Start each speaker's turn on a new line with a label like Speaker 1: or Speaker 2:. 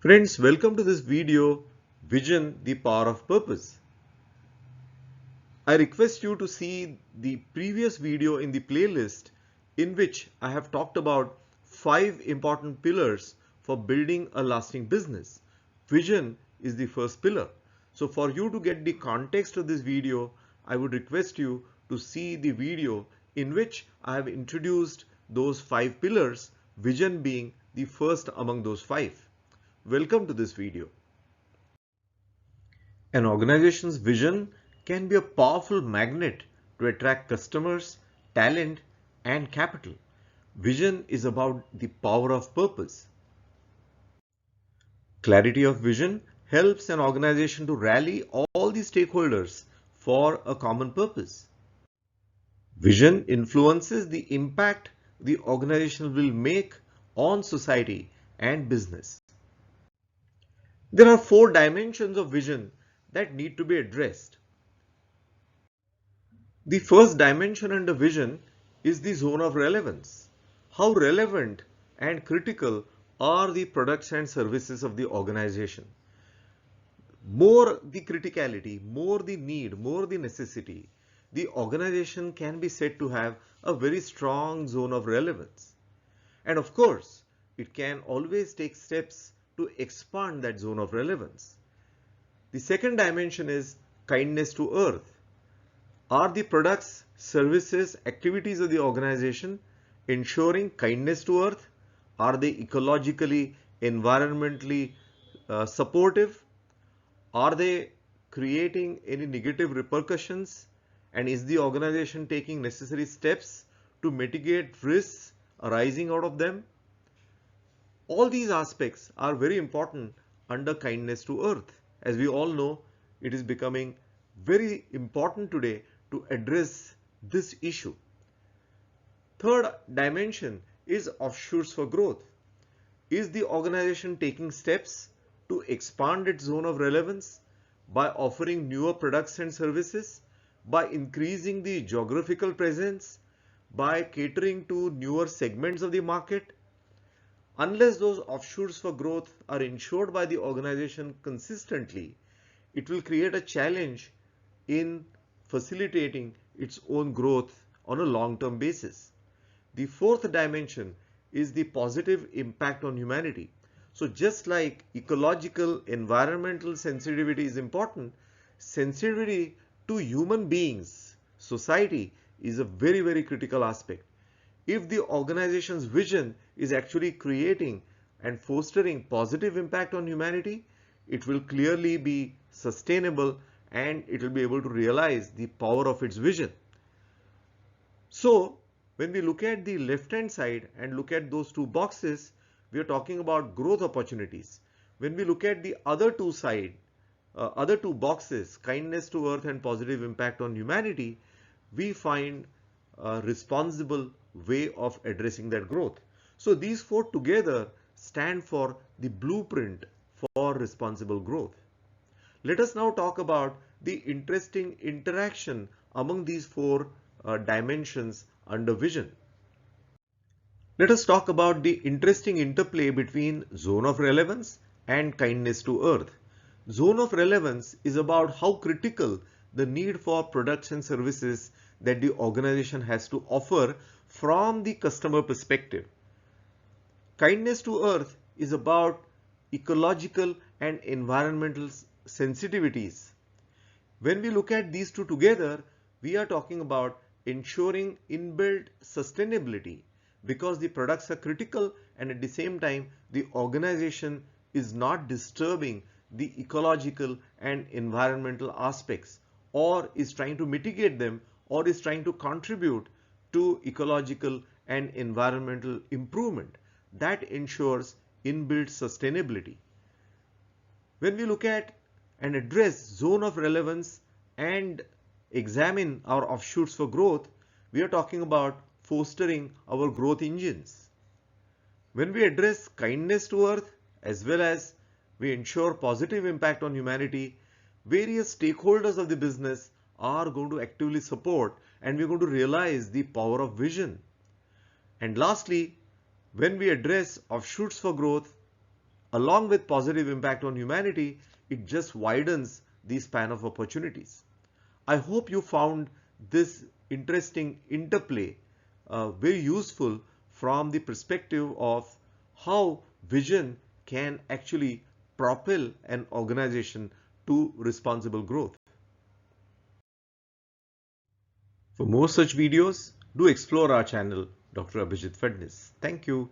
Speaker 1: Friends, welcome to this video, Vision, the Power of Purpose. I request you to see the previous video in the playlist in which I have talked about 5 important pillars for building a lasting business. Vision is the first pillar. So for you to get the context of this video, I would request you to see the video in which I have introduced those 5 pillars, vision being the first among those 5. Welcome to this video. An organization's vision can be a powerful magnet to attract customers, talent, and capital. Vision is about the power of purpose. Clarity of vision helps an organization to rally all the stakeholders for a common purpose. Vision influences the impact the organization will make on society and business. There are 4 dimensions of vision that need to be addressed. The first dimension under vision is the zone of relevance. How relevant and critical are the products and services of the organization? More the criticality, more the need, more the necessity, the organization can be said to have a very strong zone of relevance. And of course, it can always take steps to expand that zone of relevance. The second dimension is kindness to earth. Are the products, services, activities of the organization ensuring kindness to earth? Are they ecologically, environmentally supportive? Are they creating any negative repercussions? And is the organization taking necessary steps to mitigate risks arising out of them? All these aspects are very important under kindness to earth. As we all know, it is becoming very important today to address this issue. Third dimension is offshoots for growth. Is the organization taking steps to expand its zone of relevance by offering newer products and services, by increasing the geographical presence, by catering to newer segments of the market? Unless those offshoots for growth are ensured by the organization consistently, it will create a challenge in facilitating its own growth on a long-term basis. The fourth dimension is the positive impact on humanity. So just like ecological, environmental sensitivity is important, sensitivity to human beings, society, is a very, very critical aspect. If the organization's vision is actually creating and fostering positive impact on humanity, it will clearly be sustainable and it will be able to realize the power of its vision. So when we look at the left hand side and look at those two boxes, we are talking about growth opportunities. When we look at the other two boxes, kindness to earth and positive impact on humanity, we find a responsible way of addressing that growth. So these 4 together stand for the blueprint for responsible growth. Let us now talk about the interesting interaction among these 4 dimensions under vision. Let us talk about the interesting interplay between zone of relevance and kindness to earth. Zone of relevance is about how critical the need for products and services that the organization has to offer from the customer perspective. Kindness to earth is about ecological and environmental sensitivities. When we look at these two together, we are talking about ensuring inbuilt sustainability because the products are critical and at the same time the organization is not disturbing the ecological and environmental aspects or is trying to mitigate them or is trying to contribute to ecological and environmental improvement. That ensures inbuilt sustainability. When we look at and address zone of relevance and examine our offshoots for growth, we are talking about fostering our growth engines. When we address kindness to earth as well as we ensure positive impact on humanity, various stakeholders of the business are going to actively support and we're going to realize the power of vision. And lastly, when we address offshoots for growth, along with positive impact on humanity, it just widens the span of opportunities. I hope you found this interesting interplay very useful from the perspective of how vision can actually propel an organization to responsible growth. For more such videos, do explore our channel, Dr. Abhijit Fadnis. Thank you.